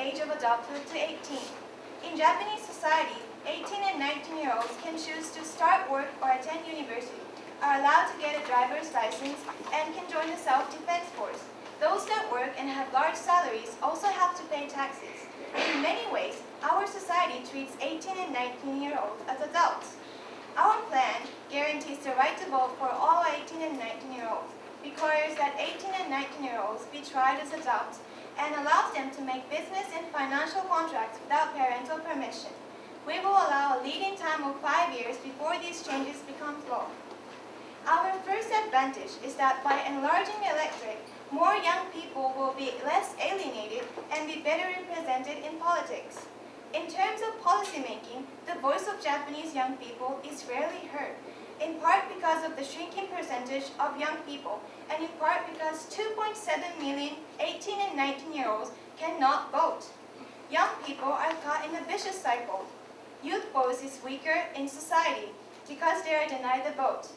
age of adulthood to 18. In Japanese society, 18 and 19-year-olds can choose to start work or attend university, are allowed to get a driver's license, and can join the self-defense force. Those that work and have large salaries also have to pay taxes. In many ways, our society treats 18 and 19-year-olds as adults. Our plan guarantees the right to vote for all 18 and 19-year-olds, requires that 18 and 19-year-olds be tried as adults, and allows them to make business and financial contracts without parental permission. We will allow a lead-in time of 5 years before these changes become law. Our first advantage is that by enlarging the electorate, more young people will be less alienated and be better represented in politics. In terms of policymaking, the voice of Japanese young people is rarely heard, in part because of the shrinking percentage of young people, and in part because 2.7 million 18 and 19-year-olds cannot vote. Young people are caught in a vicious cycle. Youth voice is weaker in society because they are denied the vote.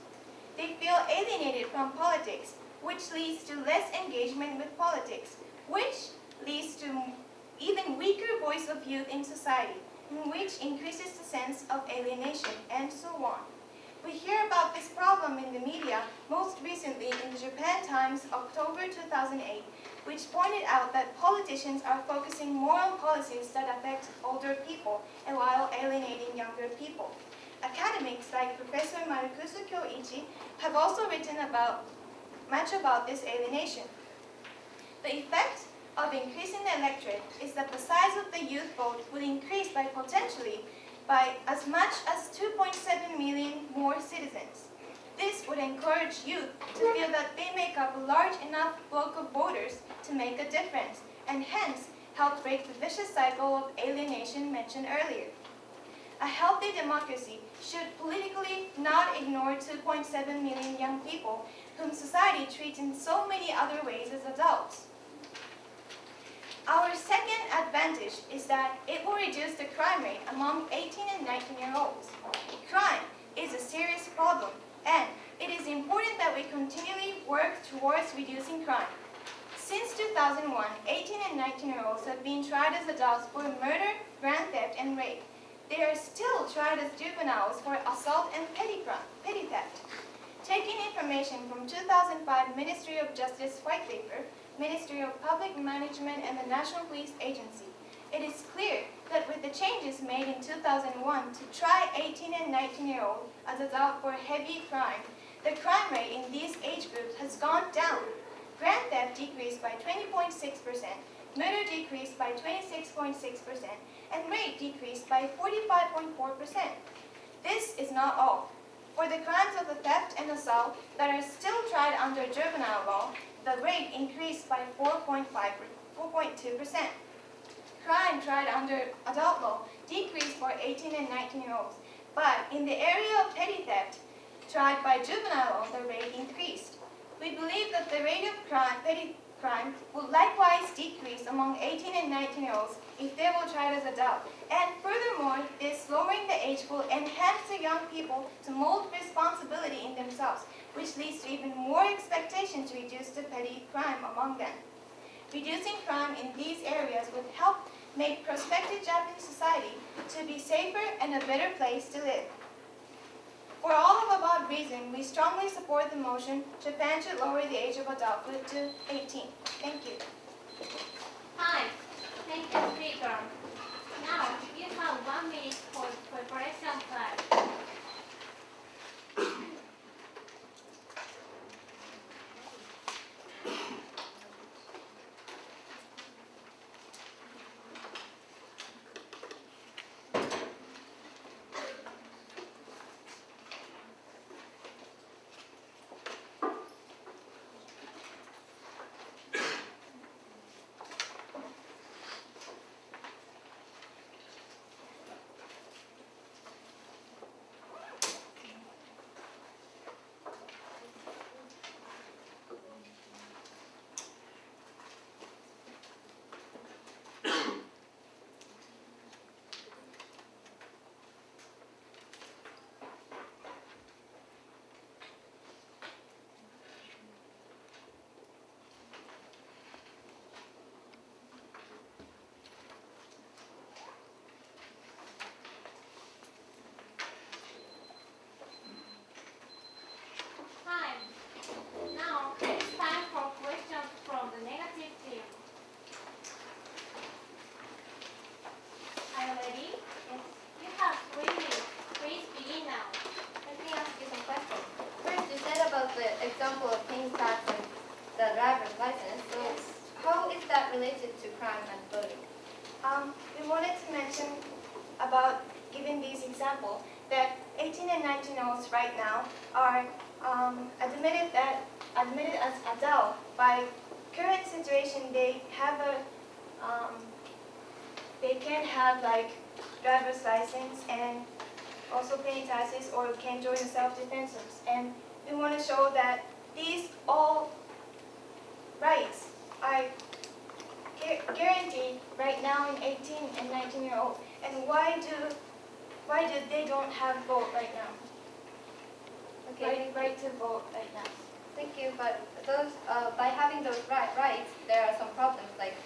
They feel alienated from politics, which leads to less engagement with politics, which leads to even weaker voice of youth in society, which increases the sense of alienation, and so on. We hear about this problem in the media, most recently in the Japan Times, October 2008, which pointed out that politicians are focusing more on policies that affect older people and while alienating younger people. Academics like Professor Marukusu Kyoichi have also written much about this alienation. The effect of increasing the electorate is that the size of the youth vote would increase potentially by as much as 2.7 million more citizens. This would encourage youth to feel that they make up a large enough block of voters to make a difference, and hence help break the vicious cycle of alienation mentioned earlier. A healthy democracy should politically not ignore 2.7 million young people whom society treats in so many other ways as adults. Our second advantage is that it will reduce the crime rate among 18 and 19-year-olds. Crime is a serious problem, and it is important that we continually work towards reducing crime. Since 2001, 18 and 19-year-olds have been tried as adults for murder, grand theft, and rape. They are still tried as juveniles for assault and petty theft. Taking information from 2005 Ministry of Justice White Paper, Ministry of Public Management, and the National Police Agency, it is clear that with the changes made in 2001 to try 18 and 19-year-olds as adults for heavy crime, the crime rate in these age groups has gone down. Grand theft decreased by 20.6%, murder decreased by 26.6%, and rape decreased by 45.4%. This is not all. For the crimes of the theft and assault that are still tried under juvenile law, the rate increased by 4.2%. Crime tried under adult law decreased for 18 and 19-year-olds, but in the area of petty theft tried by juvenile law, the rate increased. We believe that the rate of petty crime will likewise decrease among 18 and 19-year-olds if they will try it as adults. And furthermore, this lowering the age will enhance the young people to mold responsibility in themselves, which leads to even more expectation to reduce the petty crime among them. Reducing crime in these areas would help make prospective Japanese society to be safer and a better place to live. For all of above reasons, we strongly support the motion Japan should lower the age of adulthood to 18. Thank you. Hi, thank you, speaker. Now, you have 1 minute for preparation class. wanted to mention about giving these examples that 18 and 19-year-olds right now are admitted as adult. By current situation, they can have like driver's license and also paying taxes or can join the self-defense. And we want to show that these all rights are guaranteed right now in 18 and 19-year-old. And why do they don't have vote right now? Okay. Right to vote right now. Thank you. But those by having those rights, there are some problems like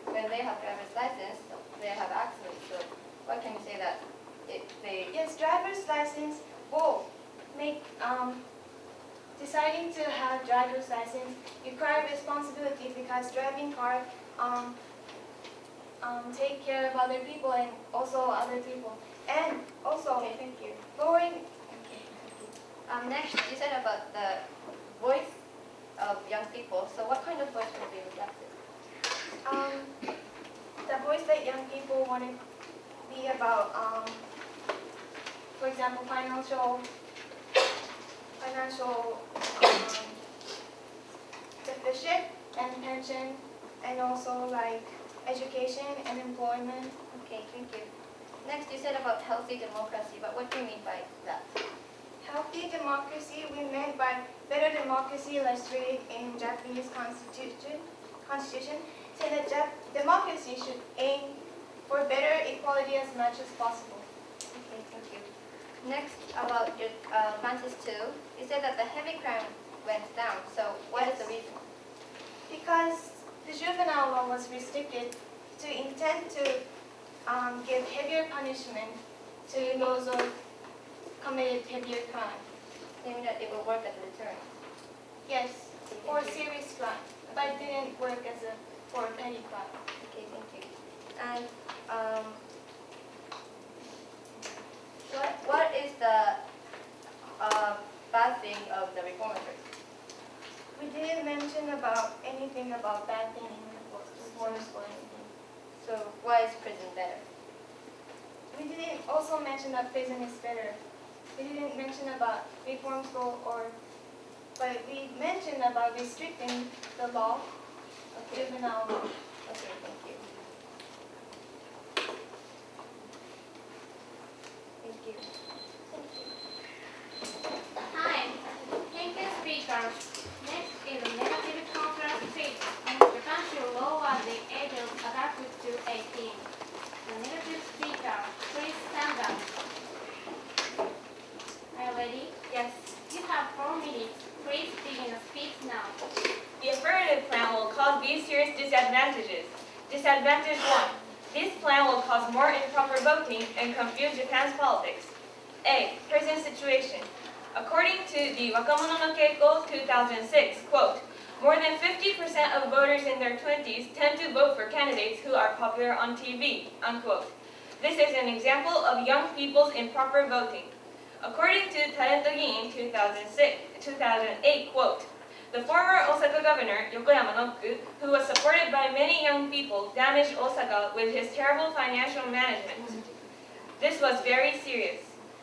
when they have driver's license, they have accidents. So what can you say that they? Yes, driver's license will make deciding to have driver's license require responsibility because driving car take care of other people and also other people. And also, Okay, thank you. lowering. Next, you said about the voice of young people. So what kind of voice will be reflected? The voice that young people want to be about, for example, financial deficit and pension, and also like education and employment. Okay, thank you. Next, you said about healthy democracy, but what do you mean by that? Healthy democracy, we meant by better democracy illustrated in Japanese constitution, say that democracy should aim for better equality as much as possible. Okay, thank you. Next, about your Mantis 2, you said that the heavy crime went down. So what is the reason? Because the juvenile law was restricted to intend to give heavier punishment to those who committed heavier crime. You mean that it will work as a deterrent? Yes, for serious crime, but it didn't work as for petty crime. Okay, thank you. And what is the bad thing of the reformers? We didn't mention about anything about bad thing in the reforms or anything. So why is prison better? We didn't also mention that prison is better. We didn't mention about reform school but we mentioned about restricting the law, juvenile law. Okay, thank you. Thank you. Hi. Thank you, speaker. Next is a negative contrast speech. Japan should lower the age of adulthood to 18. The negative speaker, please stand up. Are you ready? Yes. You have 4 minutes. Please begin the speech now. The affirmative plan will cause these serious disadvantages. Disadvantage 1. This plan will cause more improper voting and confuse Japan's politics. A. Present situation. According to the Wakamono no Keiko 2006, quote, more than 50% of voters in their 20s tend to vote for candidates who are popular on TV, unquote. This is an example of young people's improper voting. According to Talento Giin 2008, quote, the former Osaka governor, Yokoyama Noku, who was supported by many young people, damaged Osaka with his terrible financial management. This was very serious,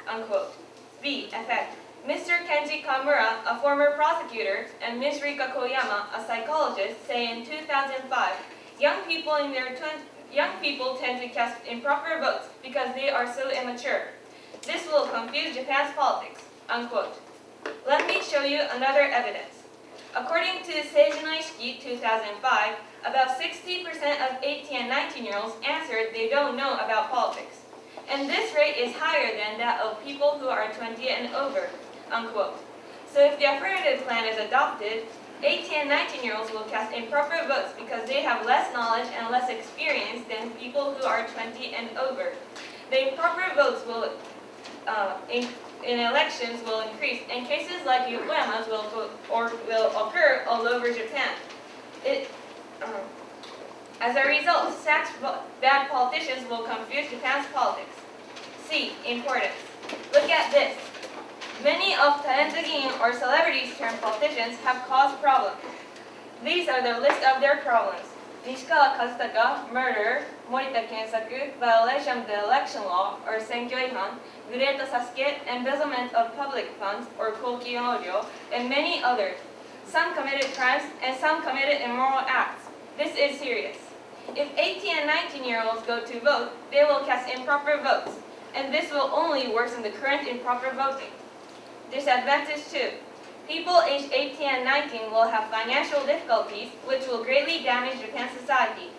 unquote. B. Effect. Mr. Kenji Kamura, a former prosecutor, and Ms. Rika Koyama, a psychologist, say in 2005, young people tend to cast improper votes because they are so immature. This will confuse Japan's politics, unquote. Let me show you another evidence. According to Seiji no Ishiki 2005, about 60% of 18 and 19-year-olds answered they don't know about politics. And this rate is higher than that of people who are 20 and over, unquote. So if the affirmative plan is adopted, 18 and 19-year-olds will cast improper votes because they have less knowledge and less experience than people who are 20 and over. The improper votes will in elections will increase, and cases like Yokoyama's will occur all over Japan. As a result, such bad politicians will confuse Japan's politics. C. Importance. Look at this. Many of Talento Giin or celebrities turned politicians have caused problems. These are the list of their problems. Nishikawa Kazutaka, murder, Morita Kensaku, violation of the election law or Senkyo Ihan, Gureta Sasuke, embezzlement of public funds or Koki Oryo, and many others. Some committed crimes and some committed immoral acts. This is serious. If 18 and 19-year-olds go to vote, they will cast improper votes, and this will only worsen the current improper voting. Disadvantage 2. People aged 18 and 19 will have financial difficulties, which will greatly damage Japan's society.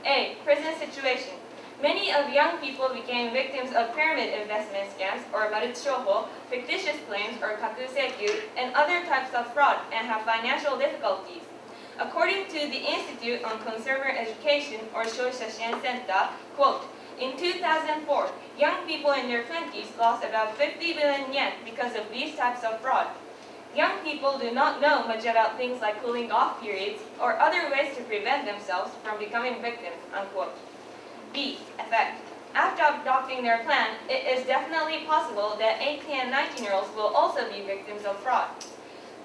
A. Prison situation. Many of young people became victims of pyramid investment scams, or marutsuhoho, fictitious claims, or kakuseikyu, and other types of fraud, and have financial difficulties. According to the Institute on Consumer Education, or Shoisha Shien Center, quote, in 2004, young people in their 20s lost about 50 billion yen because of these types of fraud. Young people do not know much about things like cooling off periods or other ways to prevent themselves from becoming victims, unquote. B. Effect. After adopting their plan, it is definitely possible that 18 and 19-year-olds will also be victims of fraud.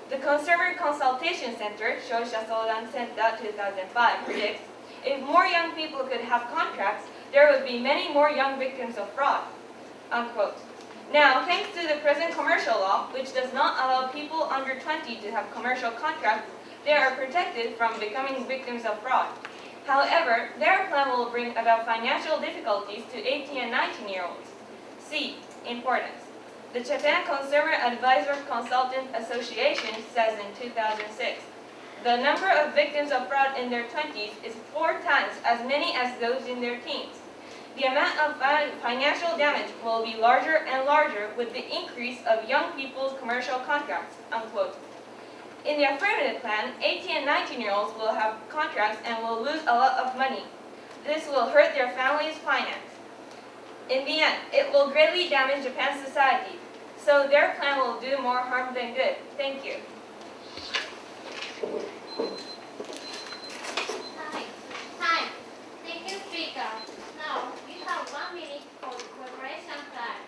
The Consumer Consultation Center, Shoisha Sodan Center 2005, predicts if more young people could have contracts, there would be many more young victims of fraud, unquote. Now, thanks to the present commercial law, which does not allow people under 20 to have commercial contracts, they are protected from becoming victims of fraud. However, their plan will bring about financial difficulties to 18 and 19-year-olds. C. Importance. The Japan Consumer Advisor Consultant Association says in 2006, the number of victims of fraud in their 20s is 4 times as many as those in their teens. The amount of financial damage will be larger and larger with the increase of young people's commercial contracts, unquote. In the affirmative plan, 18 and 19-year-olds will have contracts and will lose a lot of money. This will hurt their family's finance. In the end, it will greatly damage Japan's society. So their plan will do more harm than good. Thank you. Time. Thank you, speaker. Now, you have 1 minute for the preparation time.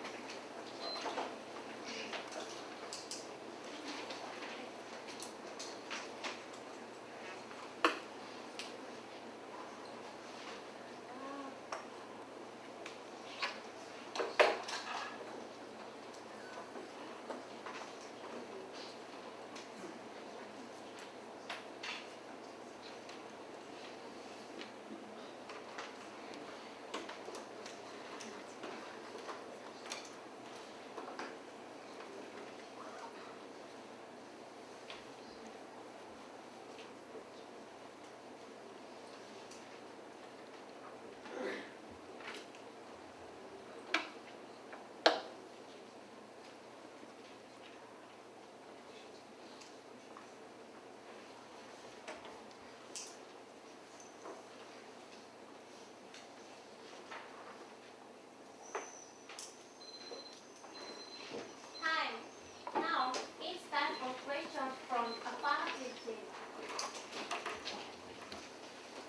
Questions from affirmative team.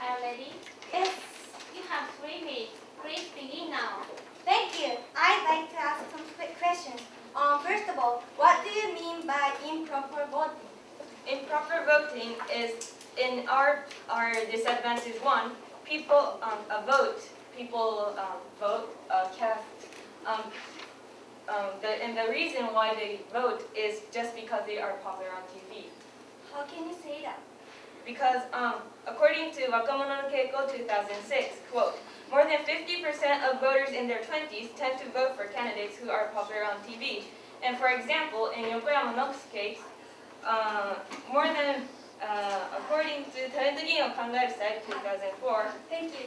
Are you ready? Yes. You have 3 minutes. Please begin now. Thank you. I'd like to ask some quick questions. First of all, what do you mean by improper voting? Improper voting is in our disadvantage 1. People vote. People cast. And the reason why they vote is just because they are popular on TV. How can you say that? Because according to Wakamono no Keiko 2006, quote, more than 50% of voters in their 20s tend to vote for candidates who are popular on TV. And for example, in Yokoyama Noku's case, more than, according to Talentogi no Kangaeru site 2004, Thank you.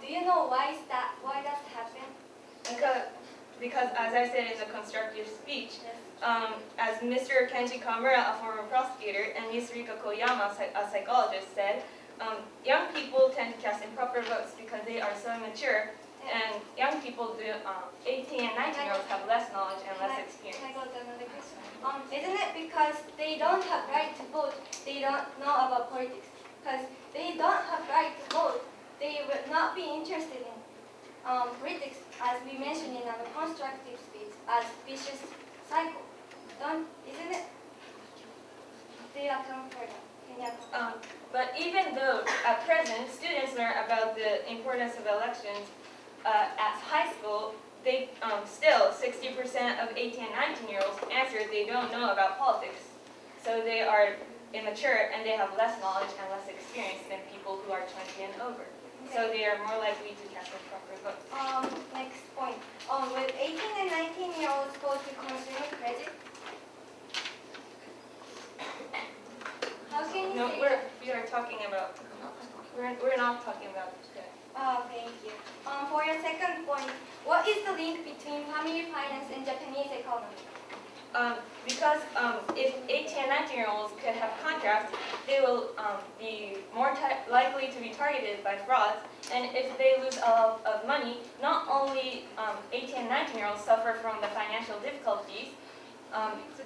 Do you know why that happened? Because as I said in the constructive speech, Yes. as Mr. Kenji Kamura, a former prosecutor, and Ms. Rika Koyama, a psychologist, said, young people tend to cast improper votes because they are so immature, and young people 18 and 19-year-olds have less knowledge and less experience. Can I go to another question? Isn't it because they don't have right to vote, they don't know about politics? Because they don't have right to vote, they would not be interested in politics, as we mentioned in our constructive speech, as vicious cycle. Isn't it? They account for that. But even though at present students learn about the importance of elections at high school, they still 60% of 18 and 19-year-olds answer they don't know about politics. So they are immature and they have less knowledge and less experience than people who are 20 and over. So they are more likely to cast improper votes. Next point. Will 18 and 19-year-olds go to consumer credit? How can you No, say we are talking about. We're not talking about today. Thank you. For your second point, what is the link between family finance and Japanese economy? Because if 18 and 19-year-olds could have contracts, they will be more likely to be targeted by frauds. And if they lose a lot of money, not only 18 and 19-year-olds suffer from the financial difficulties,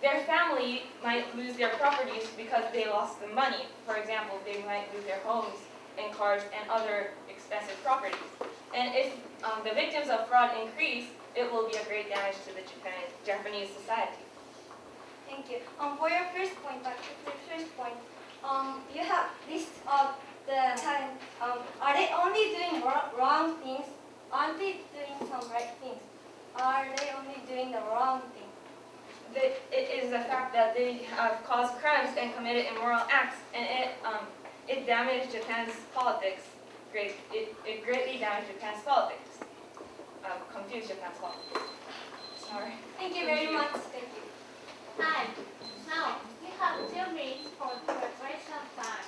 their family might lose their properties because they lost the money. For example, they might lose their homes and cars and other expensive properties. And if the victims of fraud increase, it will be a great damage to the Japanese society. Thank you. For your first point, you have list of the talent. Are they only doing wrong things? Aren't they doing some right things? Are they only doing the wrong thing? It is a fact that they have caused crimes and committed immoral acts, and it damaged Japan's politics. It greatly damaged Japan's politics. Confused Japan's politics. Sorry. Thank you very much. Thank you. Hi. Now, we have 2 minutes for preparation time.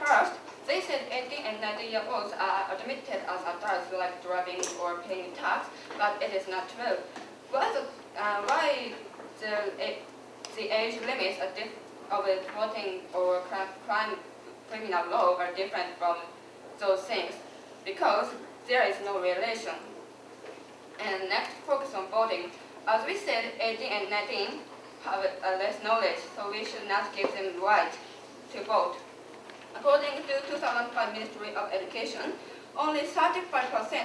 First, they said 18 and 19-year-olds are admitted as adults like driving or paying tax, but it is not true. Why the age limits of voting or criminal law are different from those things? Because there is no relation. And next, focus on voting. As we said, 18 and 19 have less knowledge, so we should not give them right to vote. According to 2005 Ministry of Education, only 35%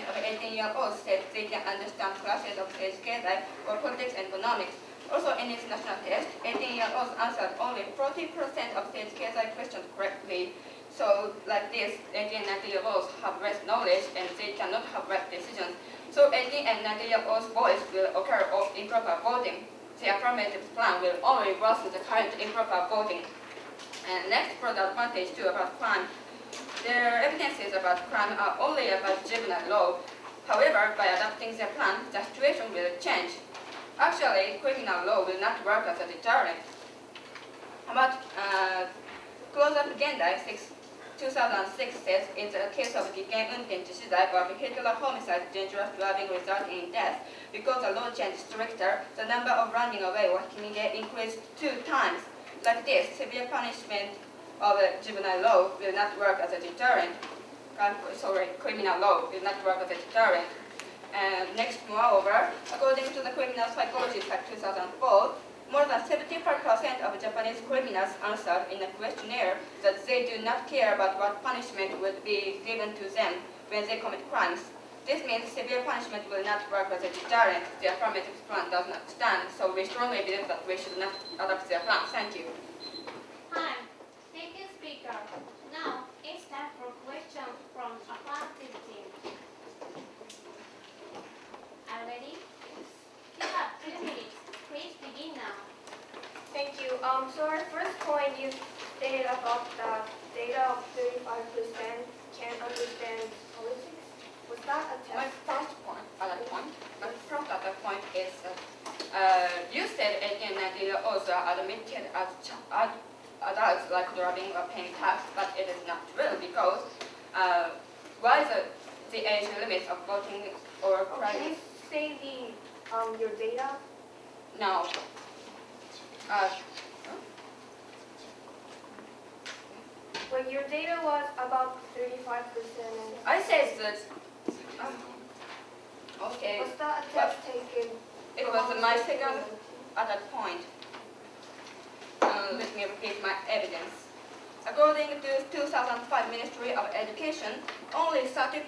of 18-year-olds said they can understand classes of state Keizai or politics and economics. Also, in its national test, 18-year-olds answered only 40% of state Keizai questions correctly. So like this, 18 and 19-year-olds have less knowledge and they cannot have right decisions. So 18 and 19-year-olds voice will occur of improper voting. The affirmative plan will only worsen the current improper voting. And next for the advantage too about crime. Their evidences about crime are only about juvenile law. However, by adopting their plan, the situation will change. Actually, criminal law will not work as a deterrent. About close-up HEnDA 2006 says, in the case of Gakuen Gyoshu or vehicular homicide, dangerous driving resulting in death, because the law changed stricter, the number of running away or HEnDA increased 2 times. Like this, severe punishment of juvenile law will not work as a deterrent. Criminal law will not work as a deterrent. And next, moreover, according to the criminal psychology type 2004, more than 75% of Japanese criminals answered in a questionnaire that they do not care about what punishment would be given to them when they commit crimes. This means severe punishment will not work as a deterrent. The affirmative plan does not stand, so we strongly believe that we should not adopt their plan. Thank you. Hi, thank you, speaker. Now it's time for questions from affirmative team. Are you ready? You have 2 minutes. Please begin now. Thank you. So our first point you stated about the data of 35% can't understand politics. Was that a My test? first point, other point is you said 18 and 19-year-olds are admitted as adults like driving or paying tax, but it is not true because why is the age limit of voting or Can crime? you say your data? No. Well, your data was about 35%. I said that. Okay. Was that a test taken? It was my second other point. Let me repeat my evidence. According to 2005 Ministry of Education, only 35%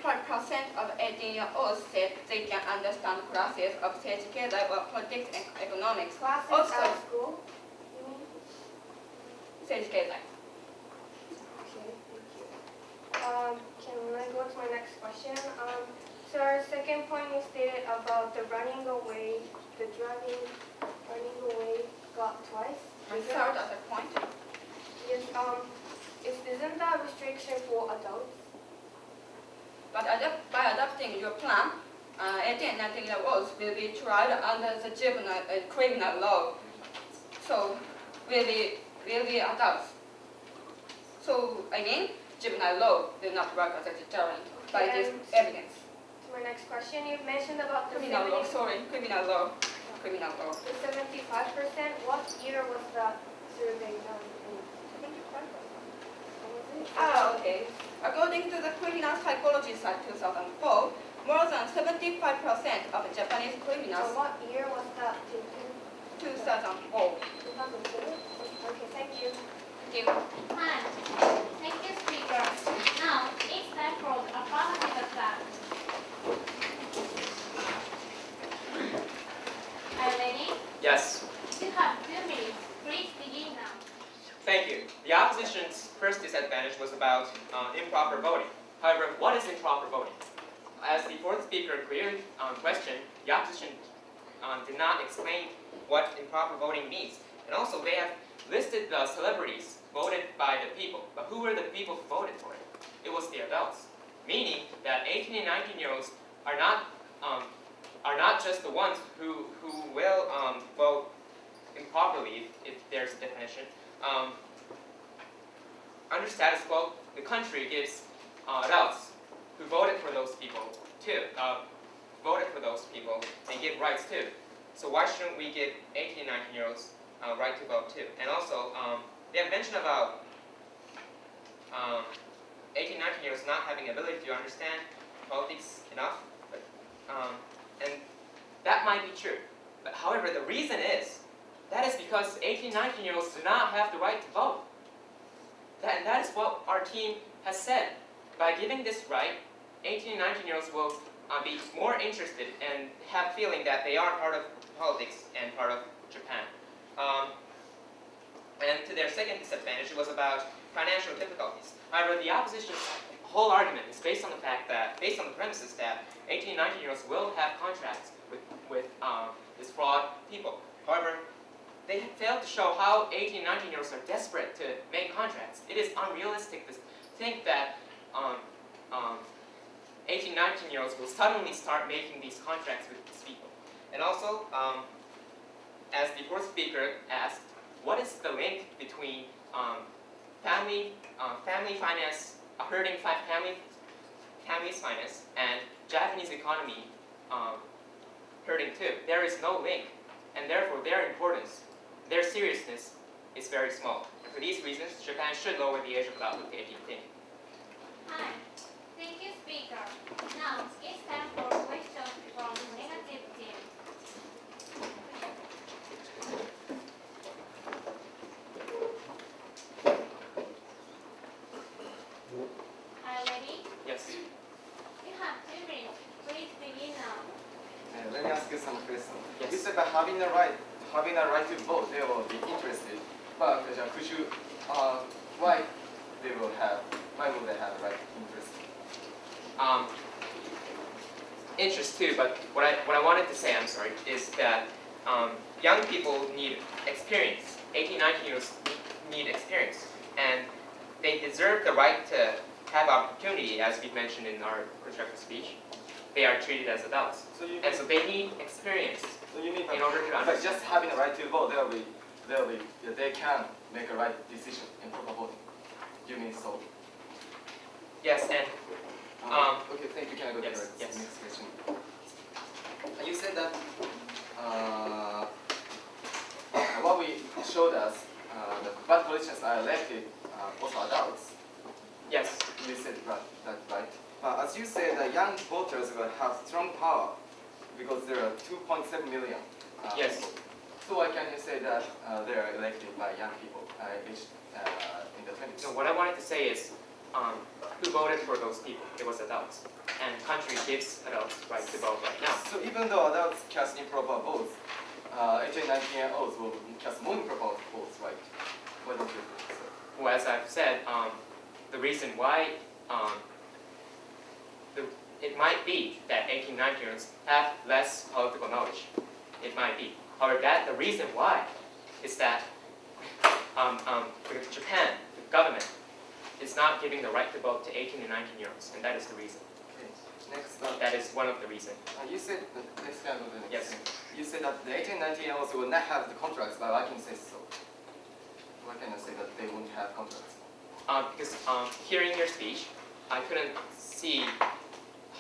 of 18-year-olds said they can understand classes of 政治経済 or politics and economics. Classes Also, at school, you mean? 政治経済. Okay, thank you. Can I go to my next question? So our second point you stated about the running away, the running away got twice. My third other point. Yes, isn't that a restriction for adults? But by adopting your plan, 18 and 19-year-olds will be tried under the juvenile criminal law. So will be adults. So again, juvenile law will not work as a deterrent by this evidence. To my next question, you mentioned about the Criminal law, 70, sorry, criminal law. Criminal law. the 75%. What year was that survey done? Okay. According to the criminal psychology site 2004, more than 75% of Japanese So criminals. what year was that taken? 2004. 2004? Okay, thank you. Thank you. Hi, thank you, speaker. Now it's time for the affirmative attack. Are you ready? Yes, You have 2 minutes. Please begin now. thank you. The opposition's first disadvantage was about improper voting. However, what is improper voting? As the fourth speaker clearly questioned, the opposition did not explain what improper voting means. And also, they have listed the celebrities voted by the people. But who were the people who voted for it? It was the adults. Meaning that 18 and 19-year-olds are not just the ones who will vote improperly, if there's a definition. Under status quo, the country gives adults who voted for those people too, they give rights too. So why shouldn't we give 18 and 19-year-olds right to vote too? And also, they have mentioned about 18 and 19-year-olds not having ability to understand politics enough, but, and that might be true. But however, the reason is, that is because 18 and 19-year-olds do not have the right to vote. That is what our team has said. By giving this right, 18 and 19-year-olds will be more interested and have feeling that they are part of politics and part of Japan. And to their second disadvantage, it was about financial difficulties. However, the opposition's whole argument is based on the premises that 18 and 19-year-olds will have contracts with these flawed people. However, they failed to show how 18 and 19-year-olds are desperate to make contracts. It is unrealistic to think that 18 and 19-year-olds will suddenly start making these contracts with these people. And also, as the fourth speaker asked, what is the link between family finance, hurting family's finance, and Japanese economy hurting too? There is no link, and therefore their importance, their seriousness is very small. And for these reasons, Japan should lower the age of adulthood to 18. Hi. Thank you, speaker. Now it's time for questions from negative team. Are you ready? Yes. You have 2 minutes. Please begin now. Let me ask you some questions. Yes. You said by having a right to vote, they will be interested. But could you, why will they have right interest? Interest too, but what I wanted to say, I'm sorry, is that young people need experience. 18, 19-year-olds need experience, and they deserve the right to have opportunity, as we mentioned in our constructive speech. They are treated as adults, and so they need experience in order to But understand. just having a right to vote, they can make a right decision in proper voting. You mean so? Yes, and Okay, thank you. Can I go to Yes, the yes. next question? You said that what we showed us, the bad politicians are elected also adults. yes, You said that right. As you said, the young voters will have strong power because there are 2.7 million. yes. People. So why can you say that they are elected by young people aged in the 20s? So what I wanted to say is, who voted for those people? It was adults, and country gives adults right to vote right now. So even though adults cast improper votes, 18, 19-year-olds will cast more improper votes, right? Why don't you think so? Well, as I've said, the reason why it might be that 18, 19-year-olds have less political knowledge. It might be. However, the reason why is that Japan, the government, is not giving the right to vote to 18 and 19-year-olds, and that is the reason. Okay. Next, That is one of the reasons. you said next time. Yes. You said that the 18, 19-year-olds will not have the contracts, but I can say so. Why can I say that they won't have contracts? Because hearing your speech, I couldn't see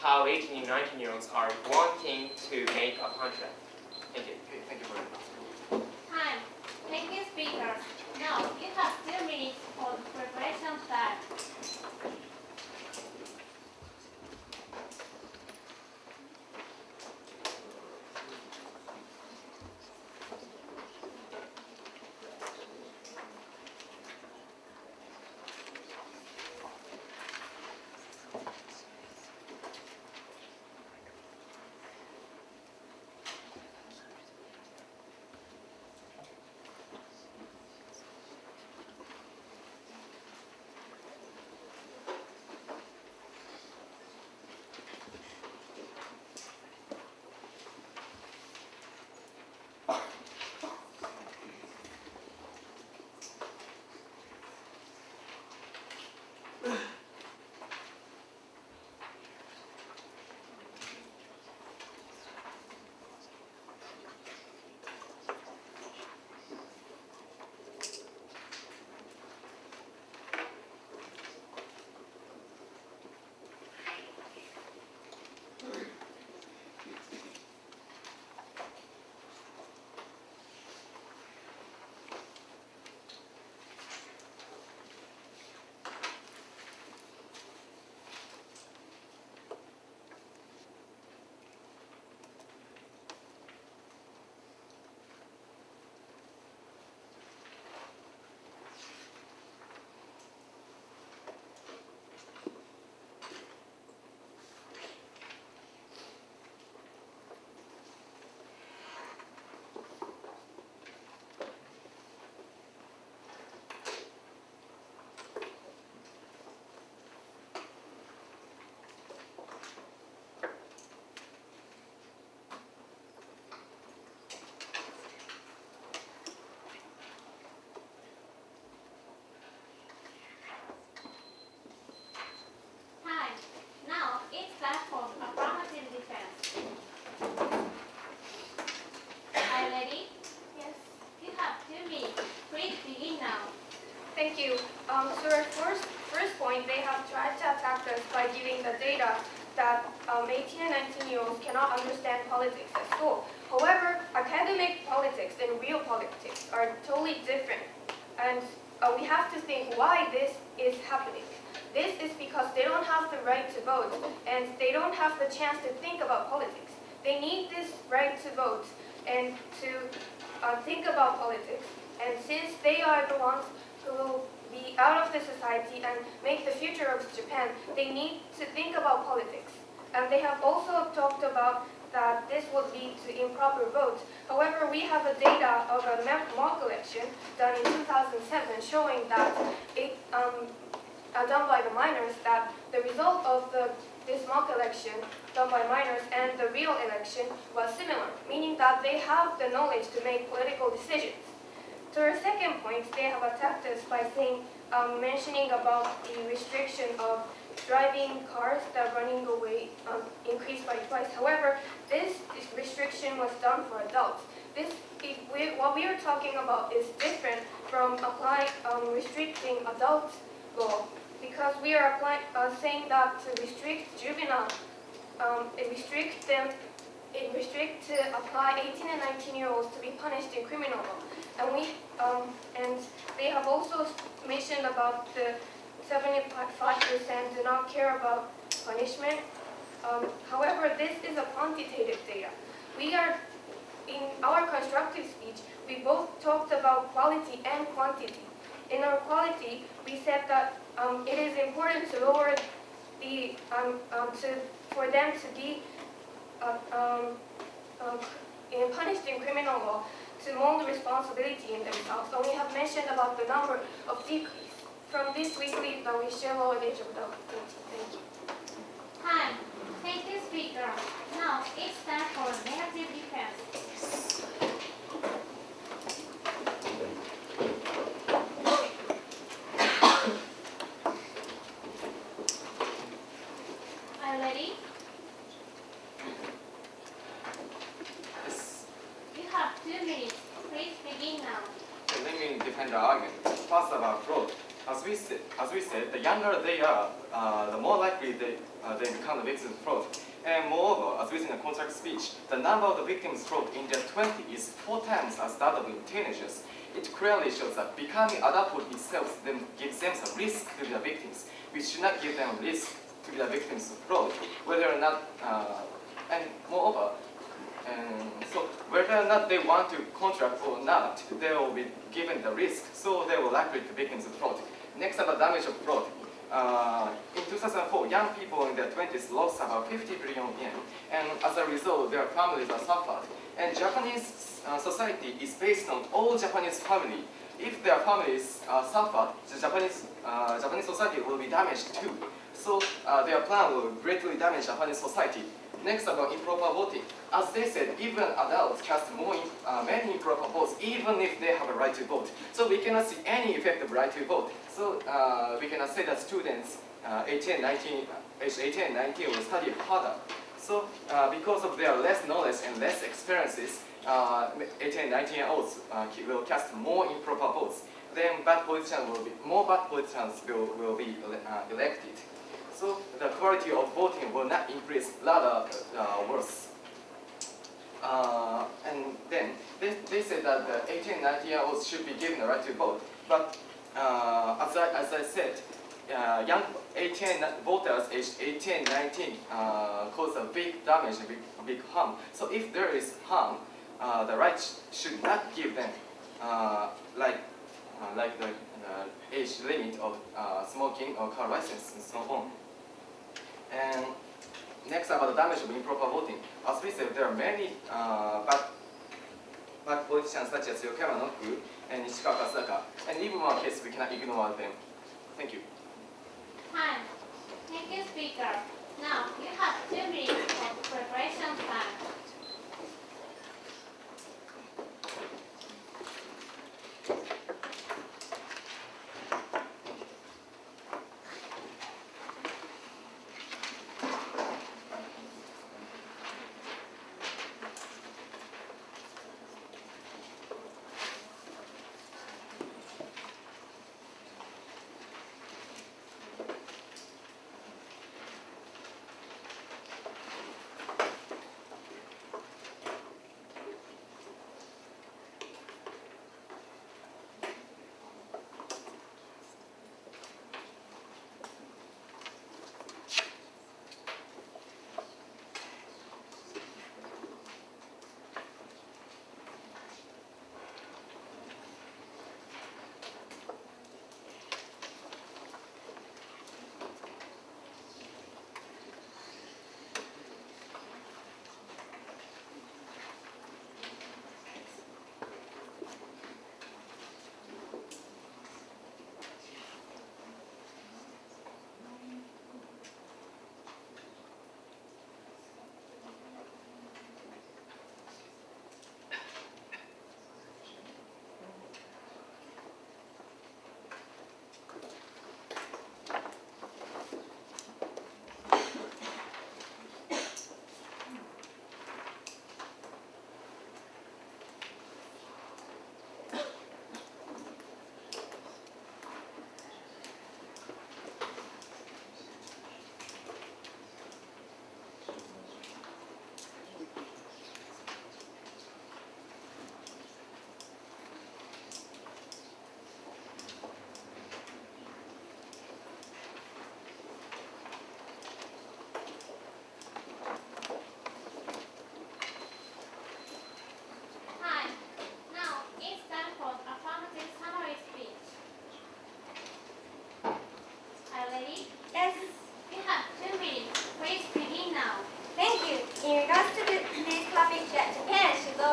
how 18 and 19-year-olds are wanting to make a contract. Thank you. Okay, thank you very much. Time. Thank you, speakers. Now you have 2 minutes for preparation time. understand politics at school. However, academic politics and real politics are totally different. And we have to think why this is happening. This is because they don't have the right to vote, and they don't have the chance to think about politics. They need this right to vote and to think about politics. And since they are the ones who will be out of the society and make the future of Japan, they need to think about politics. And they have also talked about that this would lead to improper votes. However, we have a data of a mock election done in 2007 showing that it done by the minors, that the result of this mock election done by minors and the real election was similar, meaning that they have the knowledge to make political decisions. To our second point, they have attacked us by saying, mentioning about the restriction of driving cars that running away increased by twice. However, this restriction was done for adults. What we are talking about is different from applying restricting adult law, because we are saying that to restrict juvenile, it restricts to apply 18 and 19-year-olds to be punished in criminal law. And they have also mentioned about the 75% do not care about punishment. However, this is a quantitative data. In our constructive speech, we both talked about quality and quantity. In our quality, we said that it is important to lower the for them to be punished in criminal law to mold responsibility in themselves. So we have mentioned about the number of decrease. From this we believe that we shall lower the age of adulthood. Thank you. Time. Thank you, speaker. Now it's time for negative defense. Are you ready? Yes. You have 2 minutes. Please begin now. Let me defend the argument. First about fraud. As we said, the younger they are, the more likely they become the victims of fraud. And moreover, as we said in the contract speech, the number of the victims of fraud in their 20s is 4 times as that of teenagers. It clearly shows that becoming adulthood itself then gives them some risk to be the victims. We should not give them risk to be the victims of fraud, whether or not, and moreover, so whether or not they want to contract or not, they will be given the risk, so they will likely to victims of fraud. Next, about damage of fraud. In 2004, young people in their 20s lost about 50 billion yen, and as a result, their families are suffered. And Japanese society is based on all Japanese family. If their families are suffered, the Japanese society will be damaged too. So their plan will greatly damage Japanese society. Next, about improper voting. As they said, even adults cast many improper votes, even if they have a right to vote. So we cannot see any effect of right to vote. So we cannot say that students aged 18 and 19 will study harder. So because of their less knowledge and less experiences, 18 and 19-year-olds will cast more improper votes. Then more bad politicians will be elected. So the quality of voting will not increase, rather worse. And then they say that the 18 and 19-year-olds should be given the right to vote. But as I said, young 18 voters aged 18 and 19 cause a big damage, a big harm. So if there is harm, the right should not give them like the age limit of smoking or car license and so on. And next, about the damage of improper voting. As we said, there are many bad politicians such as Yokoyama Noku and Nishikawa Kasaka. And even one case, we cannot ignore them. Thank you. Time. Thank you, speaker. Now you have 2 minutes for preparation time.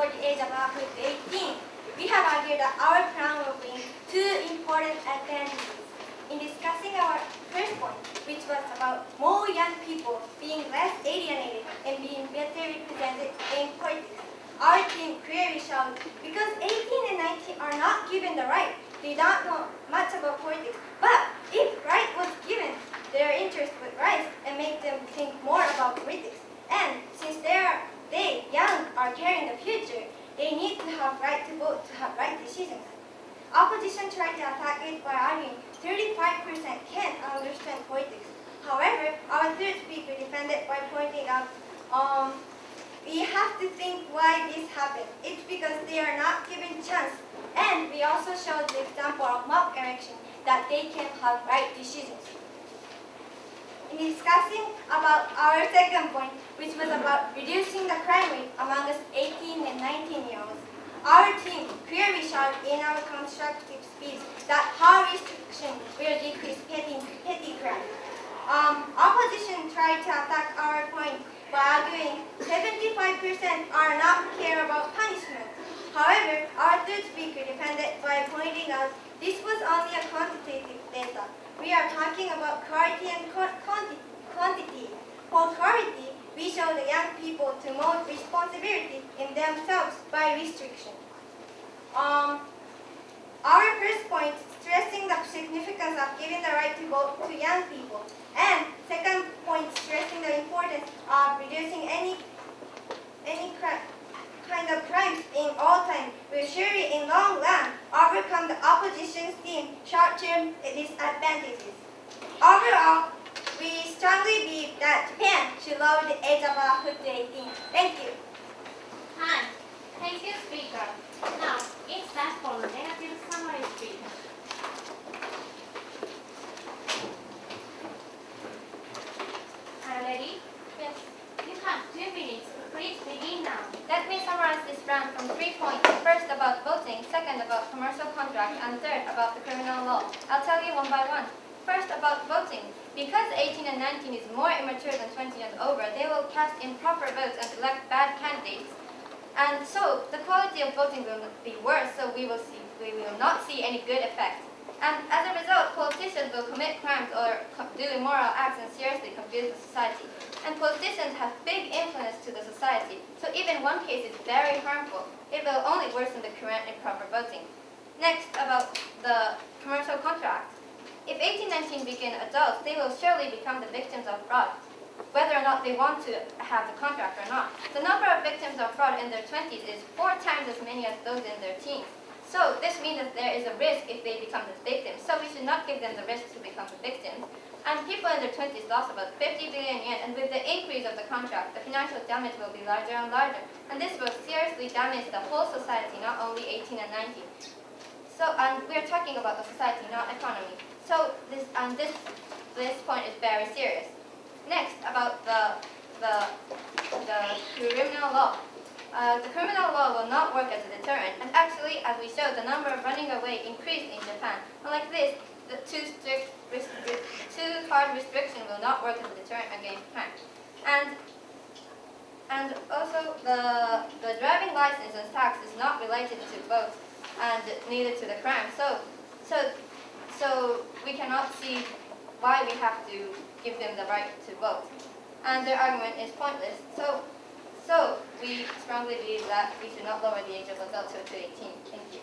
lower the age of adulthood to 18, we have argued that our plan will bring two important advantages. In discussing our first point, which was about more young people being less alienated and being better represented in politics, our team clearly showed because 18 and 19 are not given the right, they don't know much about politics. But if right was given, their interest would rise and make them think more about politics. And since they young are carrying the future, they need to have right to vote to have right decisions. Opposition tried to attack it by arguing 35% can't understand politics. However, our third speaker defended by pointing out we have to think why this happened. It's because they are not given chance. And we also showed the example of mock election that they can have right decisions. In discussing about our second point, which was about reducing the crime rate among us 18 and 19-year-olds, our team clearly showed in our constructive speech that how restriction will decrease petty crime. Opposition tried to attack our point by arguing 75% are not care about punishment. However, our third speaker defended by pointing out this was only a quantitative data. We are talking about quality and quantity. For quality, we show the young people to mold responsibility in themselves by restriction. Our first point, stressing the significance of giving the right to vote to young people. And second point, stressing the importance of reducing any kind of crimes in all time will surely in long run overcome the opposition's team short-term disadvantages. Overall, we strongly believe that Japan should lower the age of adulthood to 18. Thank you. Hi. Thank you, speaker. Now, it's time for the negative summary speech. Are you ready? Yes. You have 2 minutes. Please begin now. Let me summarize this round from 3 points. First about voting, second about commercial contract, and third about the criminal law. I'll tell you one by one. First about voting. Because 18 and 19 is more immature than 20 and over, they will cast improper votes and elect bad candidates. And so the quality of voting will be worse, so we will not see any good effect. And as a result, politicians will commit crimes or do immoral acts and seriously confuse the society. And politicians have big influence to the society, so even one case is very harmful. It will only worsen the current improper voting. Next, about the commercial contract. If 18-19 become adults, they will surely become the victims of fraud, whether or not they want to have the contract or not. The number of victims of fraud in their 20s is 4 times as many as those in their teens. So this means that there is a risk if they become the victims. So we should not give them the risk to become the victims. And people in their 20s lost about 50 billion yen, and with the increase of the contract, the financial damage will be larger and larger. And this will seriously damage the whole society, not only 18 and 19. So, and we are talking about the society, not economy. So this point is very serious. Next, about the criminal law. The criminal law will not work as a deterrent, and actually, as we showed, the number of running away increased in Japan. Unlike this, the too hard restriction will not work as a deterrent against crime. And also, the driving license and tax is not related to both, and neither to the crime. So we cannot see why we have to give them the right to vote. And their argument is pointless. So we strongly believe that we should not lower the age of adulthood to 18. Thank you.